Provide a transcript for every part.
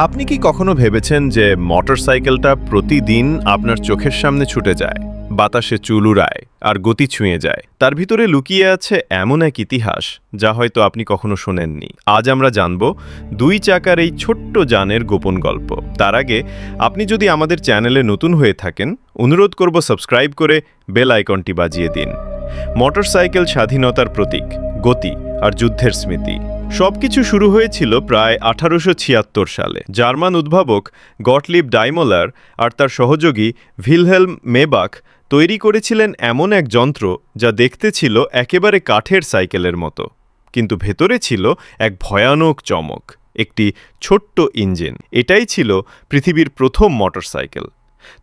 আপনি কি কখনো ভেবেছেন যে মোটরসাইকেলটা প্রতিদিন আপনার চোখের সামনে ছুটে যায়, বাতাসে চুল উড়ায় আর গতি ছুঁয়ে যায়? তার ভিতরে লুকিয়ে আছে এমন এক ইতিহাস যা হয়তো আপনি কখনো শোনেননি। আজ আমরা জানব দুই চাকার এই ছোট্ট যানের গোপন গল্প। তার আগে আপনি যদি আমাদের চ্যানেলে নতুন হয়ে থাকেন, অনুরোধ করব সাবস্ক্রাইব করে বেল আইকনটি বাজিয়ে দিন। মোটরসাইকেল স্বাধীনতার প্রতীক, গতি আর যুদ্ধের স্মৃতি। সবকিছু শুরু হয়েছিল প্রায় 1876 সালে। জার্মান উদ্ভাবক গটলিব ডাইমলার আর তার সহযোগী ভিলহেলম মেবাখ তৈরি করেছিলেন এমন এক যন্ত্র যা দেখতে ছিল একেবারে কাঠের সাইকেলের মতো, কিন্তু ভেতরে ছিল এক ভয়ানক চমক, একটি ছোট্ট ইঞ্জিন। এটাই ছিল পৃথিবীর প্রথম মোটরসাইকেল।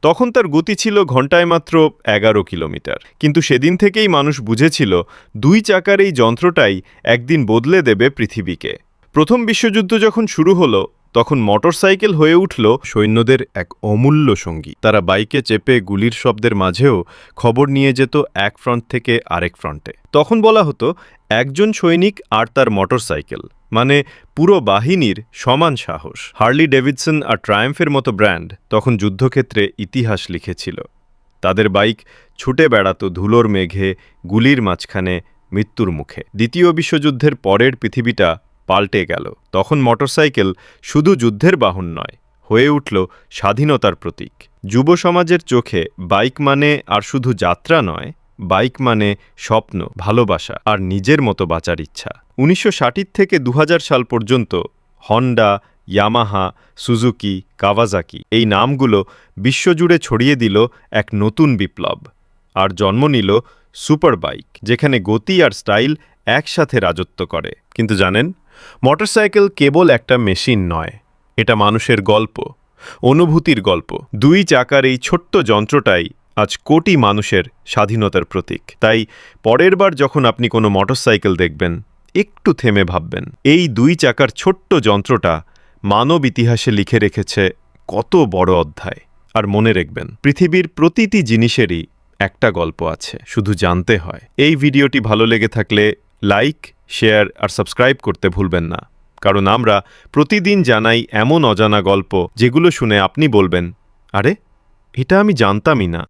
তখন তার গতি ছিল ঘন্টায় মাত্র 11 কিলোমিটার। কিন্তু সেদিন থেকেই মানুষ বুঝেছিল দুই চাকার এই যন্ত্রটাই একদিন বদলে দেবে পৃথিবীকে। প্রথম বিশ্বযুদ্ধ যখন শুরু হলো, তখন মোটরসাইকেল হয়ে উঠল সৈন্যদের এক অমূল্য সঙ্গী। তারা বাইকে চেপে গুলির শব্দের মাঝেও খবর নিয়ে যেত এক ফ্রন্ট থেকে আরেক ফ্রন্টে। তখন বলা হতো একজন সৈনিক আর তার মোটরসাইকেল মানে পুরো বাহিনীর সমান সাহস। হার্লি ডেভিডসন আর ট্রায়াম্ফের মতো ব্র্যান্ড তখন যুদ্ধক্ষেত্রে ইতিহাস লিখেছিল। তাদের বাইক ছুটে বেড়াতো ধুলোর মেঘে, গুলির মাঝখানে, মৃত্যুর মুখে। দ্বিতীয় বিশ্বযুদ্ধের পরের পৃথিবীটা পাল্টে গেল। তখন মোটরসাইকেল শুধু যুদ্ধের বাহন নয়, হয়ে উঠল স্বাধীনতার প্রতীক। যুব সমাজের চোখে বাইক মানে আর শুধু যাত্রা নয়, বাইক মানে স্বপ্ন, ভালোবাসা আর নিজের মতো বাঁচার ইচ্ছা। 1960 থেকে 2000 সাল পর্যন্ত হন্ডা, ইয়ামাহা, সুজুকি, কাওয়াসাকি এই নামগুলো বিশ্বজুড়ে ছড়িয়ে দিল এক নতুন বিপ্লব। আর জন্ম নিল সুপার বাইক, যেখানে গতি আর স্টাইল একসাথে রাজত্ব করে। কিন্তু জানেন, মোটরসাইকেল কেবল একটা মেশিন নয়, এটা মানুষের গল্প, অনুভূতির গল্প। দুই চাকার এই ছোট্ট যন্ত্রটাই আজ কোটি মানুষের স্বাধীনতার প্রতীক। তাই পরের বার যখন আপনি কোনো মোটরসাইকেল দেখবেন, একটু থেমে ভাববেন, এই দুই চাকার ছোট্ট যন্ত্রটা মানব ইতিহাসে লিখে রেখেছে কত বড় অধ্যায়। আর মনে রাখবেন, পৃথিবীর প্রতিটি জিনিসেরই একটা গল্প আছে, শুধু জানতে হয়। এই ভিডিওটি ভালো লেগে থাকলে লাইক, শেয়ার আর সাবস্ক্রাইব করতে ভুলবেন না, কারণ আমরা প্রতিদিন জানাই এমন অজানা গল্প যেগুলো শুনে আপনি বলবেন, আরে এটা আমি জানতামই না।